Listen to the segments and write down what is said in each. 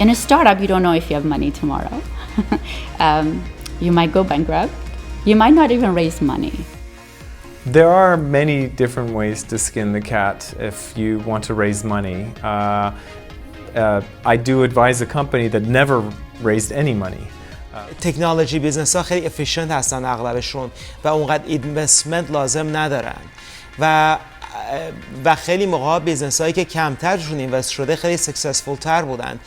In a startup, you don't know if you have money tomorrow. You might go bankrupt. You might not even raise money. There are many different ways to skin the cat if you want to raise money. I do advise a company that never raised any money. تکنولوژی بیزنس ها خیلی افیشنت هستن اغلبشون و اونقدر اینوستمنت لازم ندارن و خیلی موقع بیزنس هایی که کمترشون اینوست شده خیلی سکسسفول تر بودن.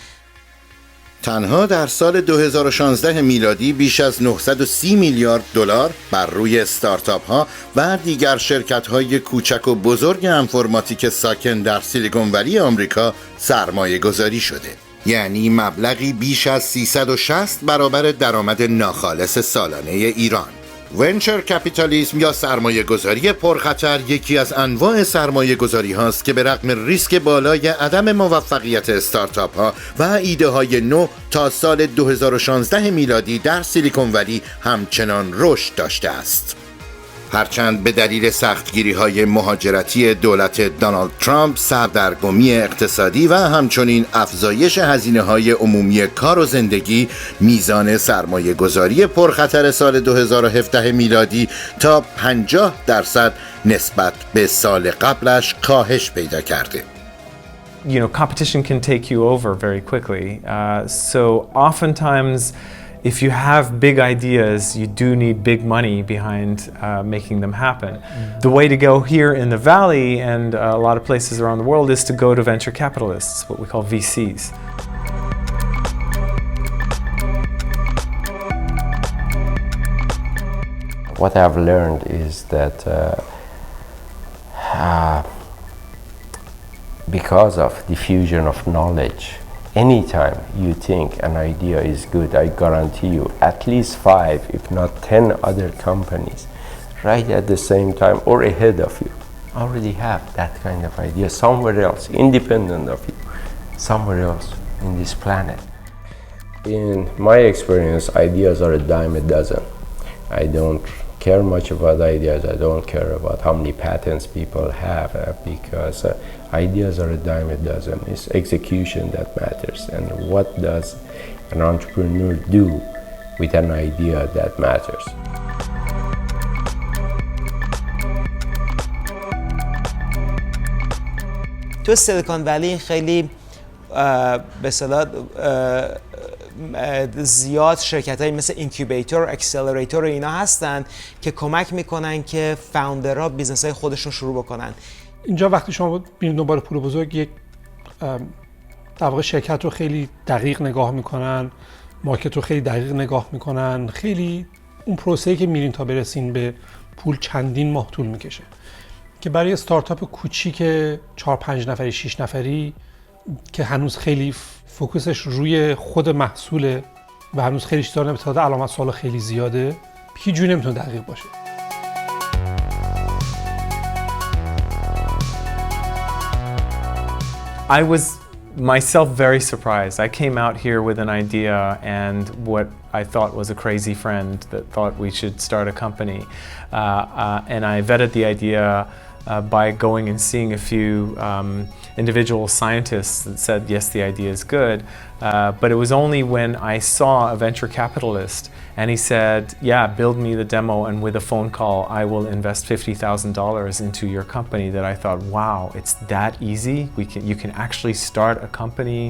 تنها در سال 2016 میلادی بیش از 930 میلیارد دلار بر روی استارتاپ ها و دیگر شرکت های کوچک و بزرگ انفرماتیک ساکن در سیلیکون ولی آمریکا سرمایه گذاری شده. یعنی مبلغی بیش از 360 برابر درآمد ناخالص سالانه ایران. ونچر کپیتالیسم یا سرمایه گذاری پرخطر یکی از انواع سرمایه گذاری هاست که به رغم ریسک بالای عدم موفقیت استارتاپ ها و ایده های نو تا سال 2016 میلادی در سیلیکون ولی همچنان رشد داشته است. هرچند به دلیل سختگیری‌های مهاجرتی دولت دونالد ترامپ، سردرگمی اقتصادی و همچنین افزایش هزینه‌های عمومی کار و زندگی، میزان سرمایه‌گذاری پرخطر سال 2017 میلادی تا 50% نسبت به سال قبلش کاهش پیدا کرده. You know, competition can take you over very quickly. So oftentimes if you have big ideas, you do need big money behind making them happen. The way to go here in the Valley and a lot of places around the world is to go to venture capitalists, what we call VCs. What I've learned is that because of diffusion of knowledge, anytime you think an idea is good, I guarantee you at least 5, if not 10 other companies right at the same time or ahead of you already have that kind of idea somewhere else, independent of you, somewhere else in this planet. In my experience, ideas are a dime a dozen. I don't care much about ideas. I don't care about how many patents people have because ideas are a dime a dozen. It's execution that matters, and what does an entrepreneur do with an idea that matters. تو سیلیکون ولی خیلی به اصطلاح زیاد شرکت‌هایی مثل اینکیوبیتور، اکسلراتور و اینا هستن که کمک میکنن که فاوندرها بیزنس‌های خودشون شروع بکنن. اینجا وقتی شما میرید دنبال پول بزرگ، یک در واقع شرکت رو خیلی دقیق نگاه میکنن، مارکت رو خیلی دقیق نگاه میکنن، خیلی اون پروسه‌ای که میرین تا برسین به پول چندین ماه طول میکشه که برای استارتاپ کوچیک 4-5 نفری 6 نفری که هنوز خیلی فوکوسش روی خود محصوله و هنوز خیلی چیزا نمی‌تونه، علامت سوال خیلی زیاده، هیچ جوری نمیتونه دقیق باشه. I was myself very surprised. I came out here with an idea and what I thought was a crazy friend that thought we should start a company. And I vetted the idea by going and seeing a few individual scientists that said, yes, the idea is good. But it was only when I saw a venture capitalist and he said, yeah, build me the demo and with a phone call, I will invest $50,000 into your company, that I thought, wow, it's that easy. You can actually start a company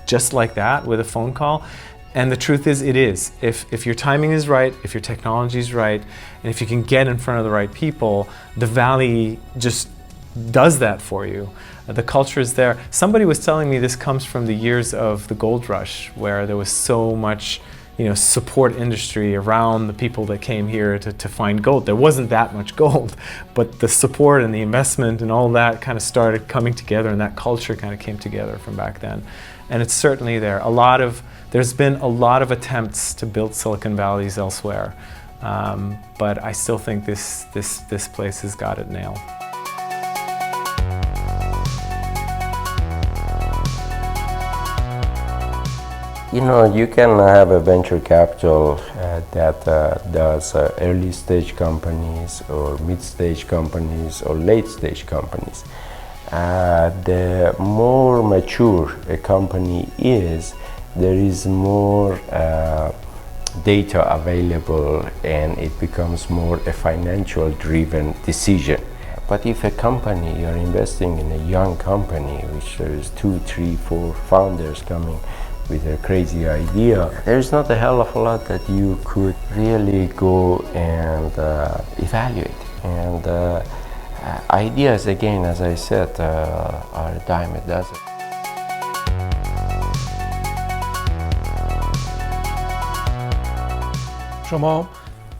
just like that with a phone call. And the truth is, it is. If your timing is right, if your technology is right, and if you can get in front of the right people, the Valley just does that for you. The culture is there. Somebody was telling me this comes from the years of the gold rush, where there was so much, support industry around the people that came here to find gold. There wasn't that much gold, but the support and the investment and all that kind of started coming together, and that culture kind of came together from back then. And it's certainly there. There's been a lot of attempts to build Silicon Valleys elsewhere, but I still think this place has got it nailed. You can have a venture capital that does early stage companies or mid stage companies or late stage companies. The more mature a company is, there is more data available and it becomes more a financial driven decision. But if a company, you're investing in a young company, which there is 2, 3, 4 founders coming with a crazy idea, there's not a hell of a lot that you could really go and evaluate. And ideas, again, as I said, are a dime a dozen. شما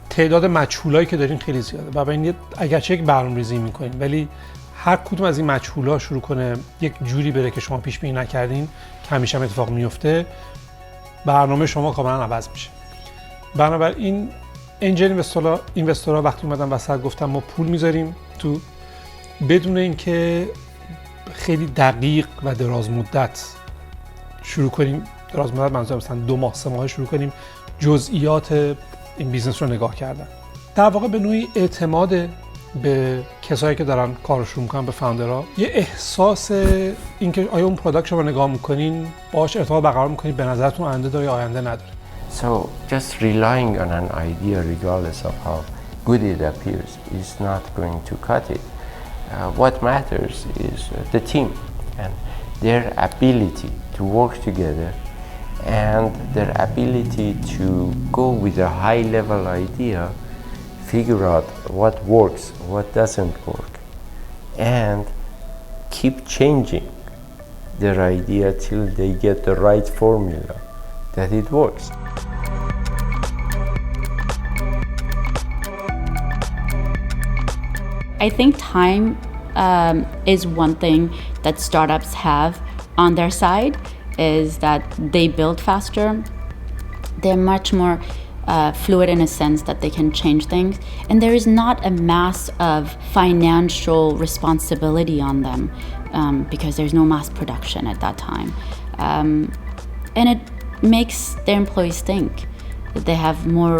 تعداد مجهولایی که دارین خیلی زیاده و ببینید اگرچه یک برنامه‌ریزی می‌کنین ولی هر کدوم از این مجهول‌ها شروع کنه یک جوری بره که شما پیش بینی نکردین که همیشه هم اتفاق میفته، برنامه شما کاملا عوض میشه. بنابراین انجل اینوستورها وقتی اومدن وسط گفتن ما پول میذاریم تو بدون اینکه خیلی دقیق و دراز مدت شروع کنیم، دراز مدت منظورم مثلا 2 ماه 3 ماه شروع کنیم جزئیات این بیزنس رو نگاه کردن. در واقع به نوعی اعتماد به کسایی که دارن کارو شروع میکنن، به فاوندرها، یه احساس اینکه آیا اون پروداکت شما نگاه میکنین باهاش ارتباط برقرار میکنین، به نظرتون آینده داره یا آینده نداره. So just relying on an idea regardless of how good it appears is not going to cut it. What matters is the team and their ability to work together and their ability to go with a high-level idea, figure out what works, what doesn't work, and keep changing their idea till they get the right formula that it works. I think time is one thing that startups have on their side, is that they build faster. They're much more fluid in a sense that they can change things. And there is not a mass of financial responsibility on them because there's no mass production at that time. And it makes their employees think that they have more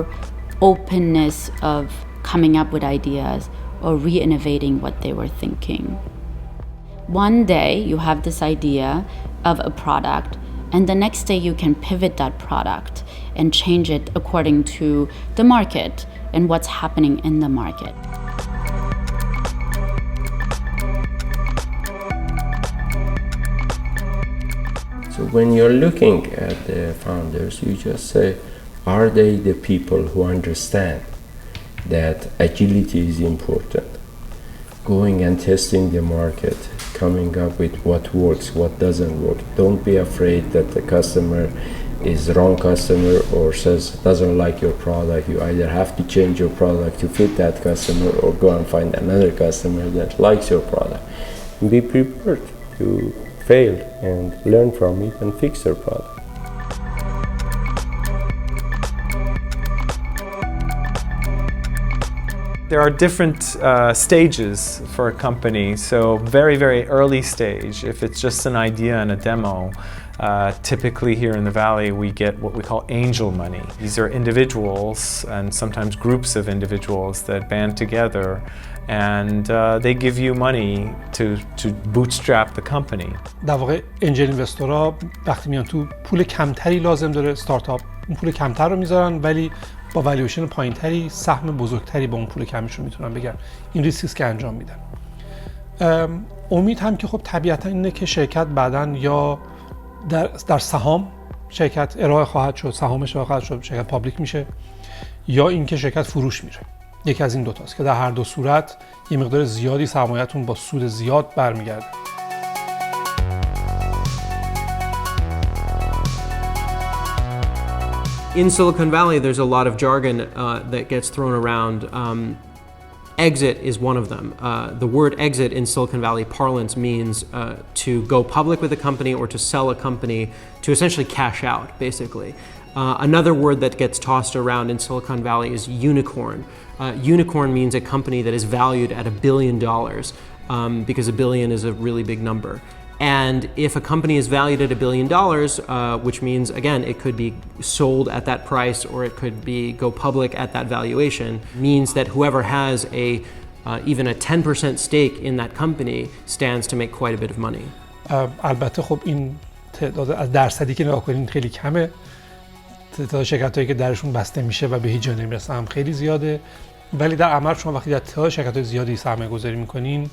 openness of coming up with ideas or re-innovating what they were thinking. One day you have this idea of a product, and the next day you can pivot that product and change it according to the market and what's happening in the market. So when you're looking at the founders, you just say, are they the people who understand that agility is important? Going and testing the market, coming up with what works, what doesn't work. Don't be afraid that the customer is wrong customer or says doesn't like your product. You either have to change your product to fit that customer or go and find another customer that likes your product. Be prepared to fail and learn from it and fix your product. There are different stages for a company. So very, very early stage, if it's just an idea and a demo, typically here in the Valley we get what we call angel money. These are individuals and sometimes groups of individuals that band together and they give you money to bootstrap the company. در واقع انجل اینوستورها وقتی میان تو پول کمتری لازم داره استارتاپ، اون پول کمتر رو میذارن ولی با والویشن پایینتری سهم بزرگتری با اون پول کمیشون میتونن بگیرن. این ریسکیست که انجام میدن. امید هم که خب طبیعتا اینه که شرکت بعداً یا در سهام شرکت ارائه خواهد شد، سهامش ارائه خواهد شد، شرکت پابلیک میشه، یا اینکه شرکت فروش میره. یکی از این دو تاست که در هر دو صورت یه مقدار زیادی سرمایه‌تون با سود زیاد برمیگرده. In Silicon Valley, there's a lot of jargon that gets thrown around. Exit is one of them. The word exit in Silicon Valley parlance means to go public with a company or to sell a company to essentially cash out, basically. Another word that gets tossed around in Silicon Valley is unicorn. Unicorn means a company that is valued at $1 billion because $1 billion is a really big number. And if a company is valued at $1 billion, which means, again, it could be sold at that price or it could be go public at that valuation, means that whoever has even a 10% stake in that company stands to make quite a bit of money. البته خب این تعداد از درصدی که نگاه کنین خیلی کمه، تعداد شرکت‌هایی که درشون بسته میشه و به هیچ جا نمیرسه هم خیلی زیاده. ولی در عمل شما وقتی در تعداد شرکت‌های زیادی سرمایه گذاری میکنین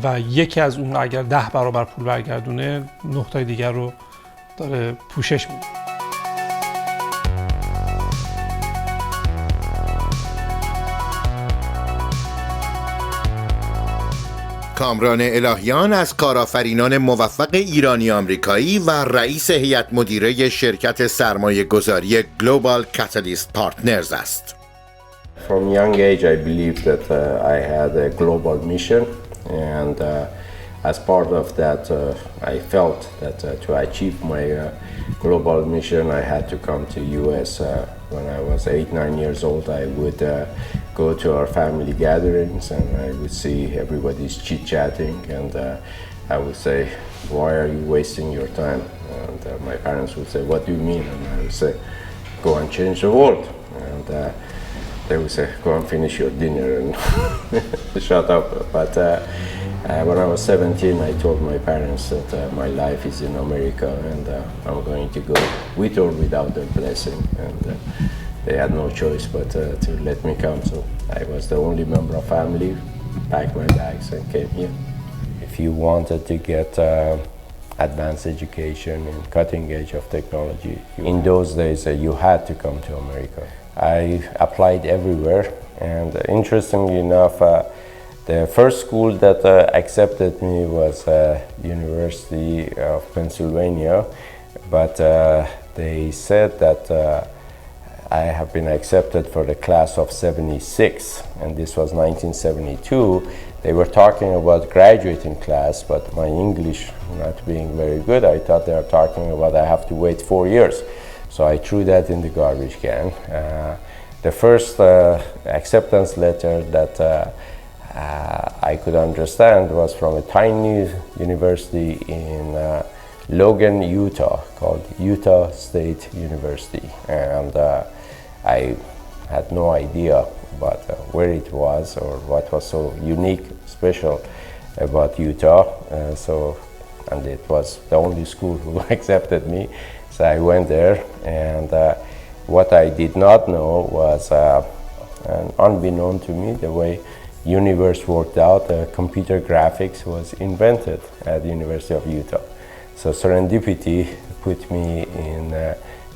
و یکی از اون اگر 10 برابر پول برگردونه، 9 تای دیگر رو داره پوشش میده. کامران الهیان از کارآفرینان موفق ایرانی آمریکایی و رئیس هیئت مدیره شرکت سرمایه گذاری Global Catalyst Partners است. From young age, I believed that I had a global mission, and as part of that, I felt that to achieve my global mission, I had to come to US. When I was 8-9 years old, I would go to our family gatherings, and I would see everybody's chit-chatting, and I would say, "Why are you wasting your time?" And my parents would say, "What do you mean?" And I would say, "Go and change the world." And they would say, "Go and finish your dinner and shut up." But when I was 17, I told my parents that my life is in America, and I'm going to go with or without their blessing. And they had no choice but to let me come. So I was the only member of family, packed my bags and came here. If you wanted to get advanced education in cutting edge of technology, in those days you had to come to America. I applied everywhere, and interestingly enough, the first school that accepted me was University of Pennsylvania, but they said that I have been accepted for the class of 76, and this was 1972. They were talking about graduating class, but my English not being very good, I thought they were talking about I have to wait 4 years. So I threw that in the garbage can. The first acceptance letter that I could understand was from a tiny university in Logan, Utah, called Utah State University. And I had no idea about where it was or what was so unique, special about Utah. And it was the only school who accepted me. So I went there, and what I did not know was, unbeknown to me, the way universe worked out, computer graphics was invented at the University of Utah. So serendipity put me in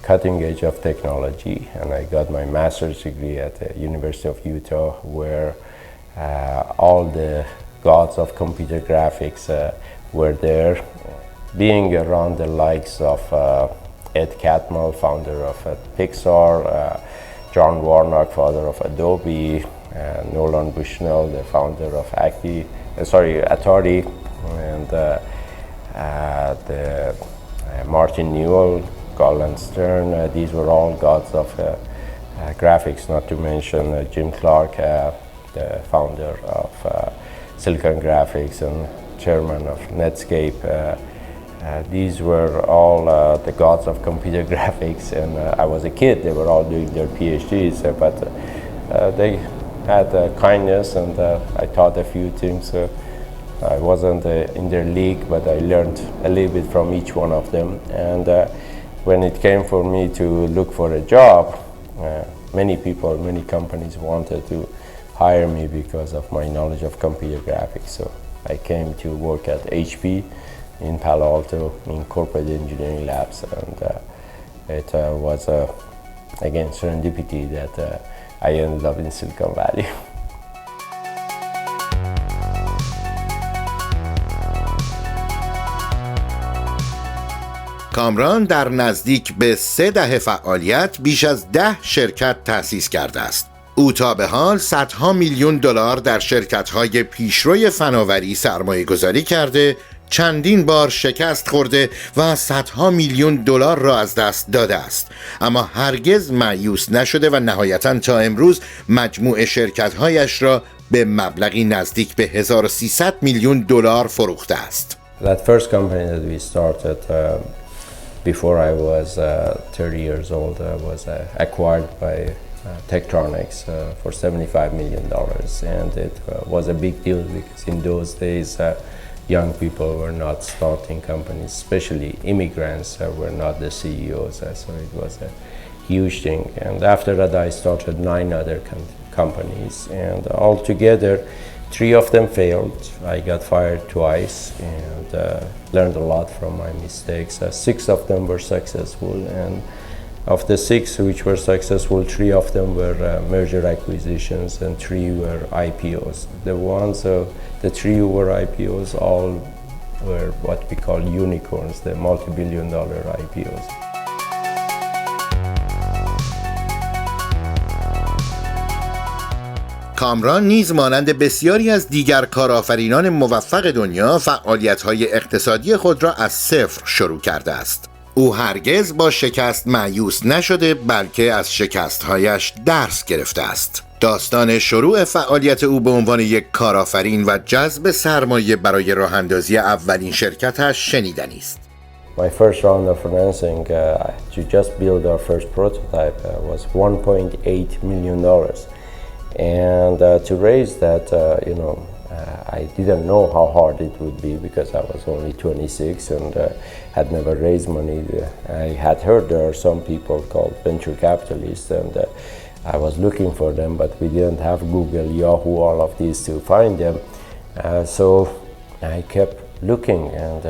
cutting edge of technology, and I got my master's degree at the University of Utah, where all the gods of computer graphics were there. Being around the likes of Ed Catmull, founder of Pixar, John Warnock, father of Adobe, Nolan Bushnell, the founder of Atari, and Martin Newell, Garland Stern. These were all gods of graphics, not to mention Jim Clark, the founder of Silicon Graphics and chairman of Netscape. These were all the gods of computer graphics, and I was a kid. They were all doing their PhDs, but they had kindness, and I taught a few things. I wasn't in their league, but I learned a little bit from each one of them. And when it came for me to look for a job, many people, many companies wanted to hire me because of my knowledge of computer graphics. So I came to work at HP in Palo Alto in corporate engineering labs, and it was again serendipity that I ended up in Silicon Valley. کامران در نزدیک به 3 دهه فعالیت بیش از 10 شرکت تأسیس کرده است. او تا به حال صدها میلیون دلار در شرکت‌های پیشروی فناوری سرمایه گذاری کرده، چندین بار شکست خورده و صدها میلیون دلار را از دست داده است، اما هرگز مایوس نشده و نهایتاً تا امروز مجموع شرکت‌هایش را به مبلغی نزدیک به 1300 میلیون دلار فروخته است. That first company that we started before I was 30 years old was acquired by Tektronix for $75 million, and it was a big deal because in those days young people were not starting companies, especially immigrants were not the CEOs. So it was a huge thing. And after that, I started 9 other companies, and altogether, 3 of them failed. I got fired twice and learned a lot from my mistakes. 6 of them were successful, and of the 6 which were successful, 3 of them were merger acquisitions and 3 were IPOs. The 3 who were IPOs all were what we call unicorns, the multi-billion-dollar IPOs. کامران نیز مانند بسیاری از دیگر کارآفرینان موفق دنیا فعالیت‌های اقتصادی خود را از صفر شروع کرده است. او هرگز با شکست مایوس نشده، بلکه از شکست‌هایش درس گرفته است. داستان شروع فعالیت او به عنوان یک کارآفرین و جذب سرمایه برای راه‌اندازی اولین شرکتش شنیدنی است. My first round of financing to just build our first prototype was $1.8 million. And to raise that, I didn't know how hard it would be because I was only 26 and had never raised money. I had heard there are some people called venture capitalists, and I was looking for them, but we didn't have Google, Yahoo, all of these to find them. So I kept looking, and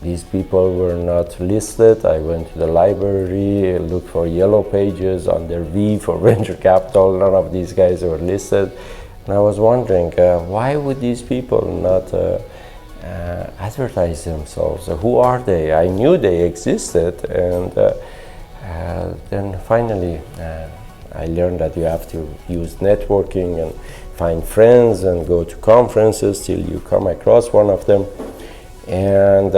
these people were not listed. I went to the library, looked for yellow pages under V for venture capital. None of these guys were listed. And I was wondering, why would these people not advertise themselves? Who are they? I knew they existed. And then finally, I learned that you have to use networking and find friends and go to conferences till you come across one of them. And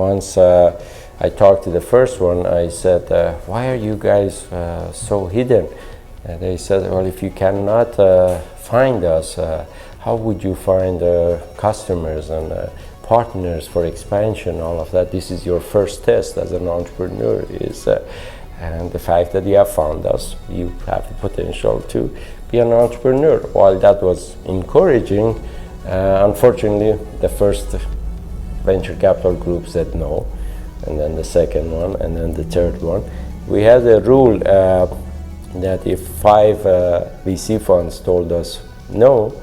once I talked to the first one, I said, why are you guys so hidden? And they said, well, if you cannot find us, how would you find customers and partners for expansion, all of that? This is your first test as an entrepreneur, and the fact that you have found us, you have the potential to be an entrepreneur. While that was encouraging, unfortunately, the first venture capital group said no, and then the second one, and then the third one. We had a rule that if 5 VC funds told us no,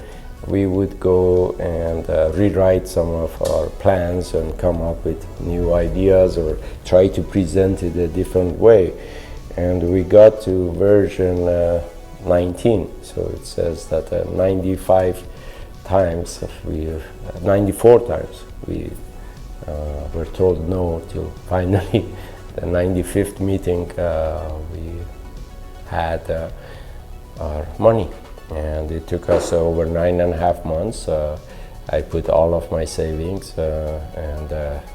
we would go and rewrite some of our plans and come up with new ideas or try to present it a different way. And we got to version 19, so it says that 94 times we were told no, till finally the 95th meeting we had our money, and it took us over 9.5 months. I put all of my savings and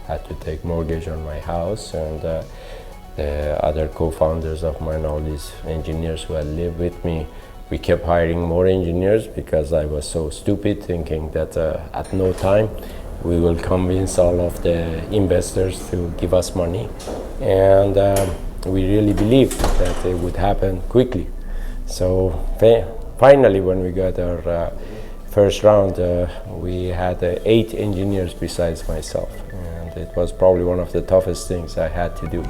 had to take mortgage on my house, and the other co-founders of mine, all these engineers who had lived with me, we kept hiring more engineers because I was so stupid, thinking that at no time we will convince all of the investors to give us money. And we really believed that it would happen quickly. So finally, when we got our first round, we had 8 engineers besides myself. And it was probably one of the toughest things I had to do.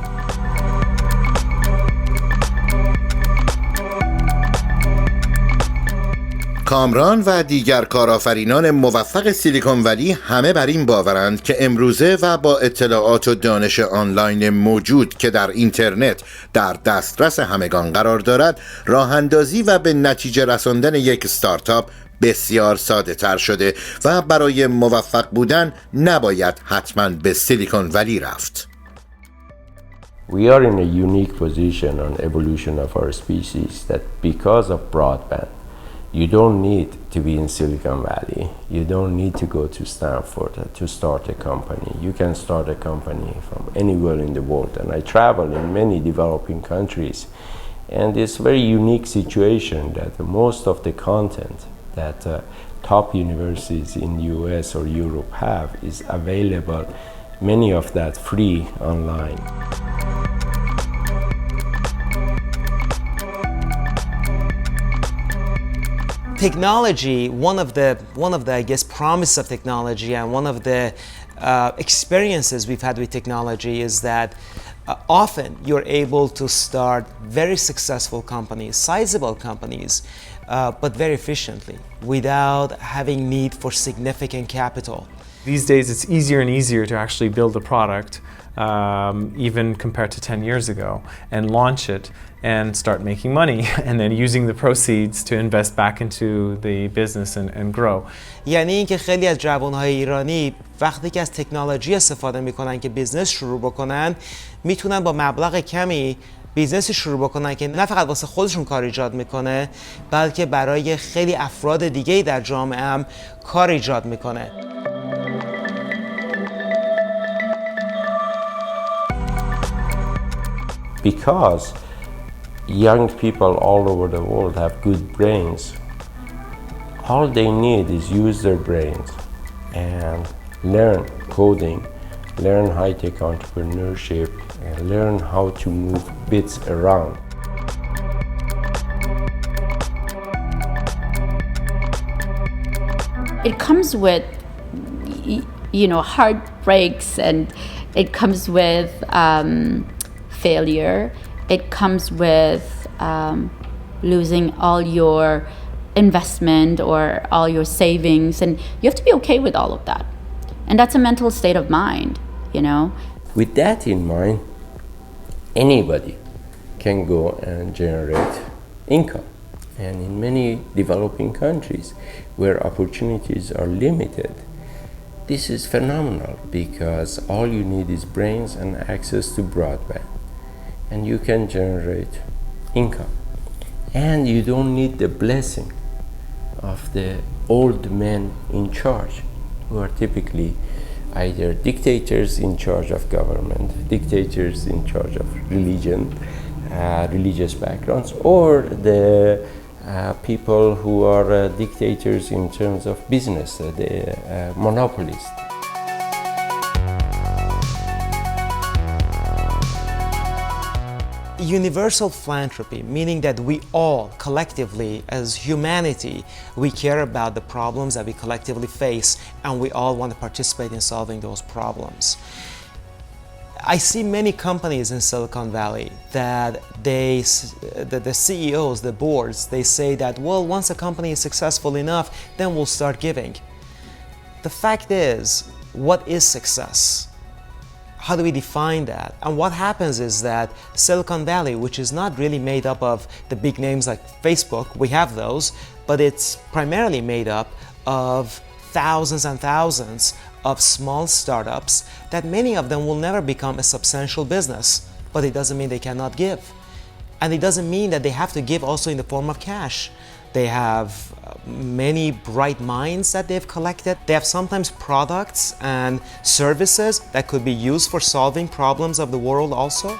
کامران و دیگر کارآفرینان موفق سیلیکون ولی همه بر این باورند که امروزه و با اطلاعات و دانش آنلاین موجود که در اینترنت در دسترس همگان قرار دارد، راه‌اندازی و به نتیجه رساندن یک استارتاپ بسیار ساده تر شده و برای موفق بودن نباید حتما به سیلیکون ولی رفت. We are in a unique position on evolution of our species that because of broadband, you don't need to be in Silicon Valley. You don't need to go to Stanford to start a company. You can start a company from anywhere in the world. And I travel in many developing countries. And it's a very unique situation that most of the content that top universities in the US or Europe have is available, many of that free online. technology, one of the I guess promise of technology and one of the experiences we've had with technology is that often you're able to start very successful companies, sizable companies, but very efficiently without having need for significant capital. These days it's easier and easier to actually build a product, even compared to 10 years ago, and launch it and start making money and then using the proceeds to invest back into the business and grow. یعنی اینکه خیلی از جوانهای ایرانی وقتی که از تکنولوژی استفاده میکنن که بیزنس شروع بکنن، میتونن با مبلغ کمی بیزنسی شروع بکنن که نه فقط واسه خودشون کار ایجاد میکنه، بلکه برای خیلی افراد دیگه‌ای در جامعه هم کار ایجاد میکنه. Because young people all over the world have good brains, all they need is use their brains and learn coding, learn high-tech entrepreneurship, and learn how to move bits around. It comes with, heartbreaks, and it comes with failure. It comes with losing all your investment or all your savings, and you have to be okay with all of that. And that's a mental state of mind, With that in mind, anybody can go and generate income. And in many developing countries where opportunities are limited, this is phenomenal because all you need is brains and access to broadband. And you can generate income. And you don't need the blessing of the old men in charge, who are typically either dictators in charge of government, dictators in charge of religion, religious backgrounds, or the people who are dictators in terms of business, the monopolists. Universal philanthropy, meaning that we all collectively as humanity, we care about the problems that we collectively face and we all want to participate in solving those problems. I see many companies in Silicon Valley that the CEOs, the boards, they say that, well, once a company is successful enough, then we'll start giving. The fact is, what is success? How do we define that? And what happens is that Silicon Valley, which is not really made up of the big names like Facebook, we have those, but it's primarily made up of thousands and thousands of small startups that many of them will never become a substantial business, but it doesn't mean they cannot give. And it doesn't mean that they have to give also in the form of cash. They have many bright minds that they've collected. They have sometimes products and services that could be used for solving problems of the world also.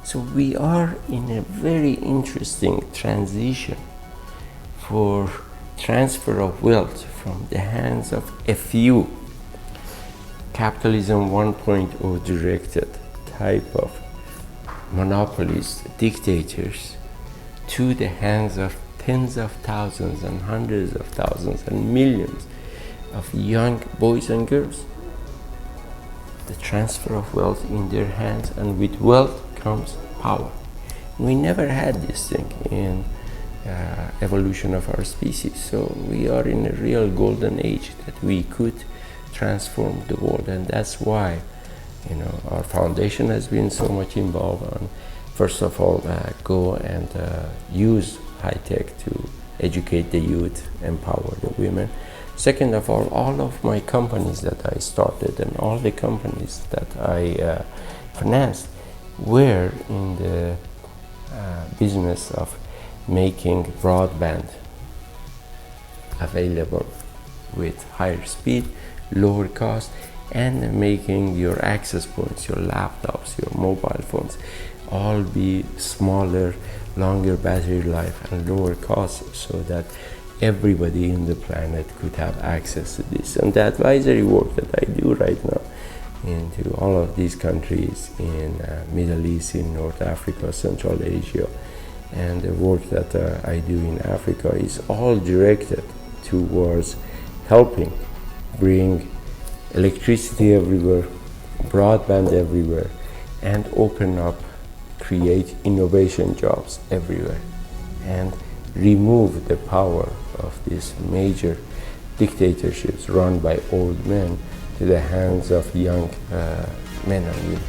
So we are in a very interesting transition for transfer of wealth from the hands of a few, capitalism 1.0 directed type of monopolists, dictators, to the hands of tens of thousands and hundreds of thousands and millions of young boys and girls. The transfer of wealth in their hands, and with wealth comes power. We never had this thing in evolution of our species, so we are in a real golden age that we could transform the world, and that's why our foundation has been so much involved on, first of all, go and use high tech to educate the youth, empower the women. Second of all of my companies that I started and all the companies that I financed were in the business of making broadband available with higher speed, lower cost, and making your access points, your laptops, your mobile phones, all be smaller, longer battery life and lower cost, so that everybody in the planet could have access to this. And the advisory work that I do right now into all of these countries in Middle East, in North Africa, Central Asia. And the work that I do in Africa is all directed towards helping bring electricity everywhere, broadband everywhere, and open up, create innovation jobs everywhere, and remove the power of these major dictatorships run by old men to the hands of young men and women.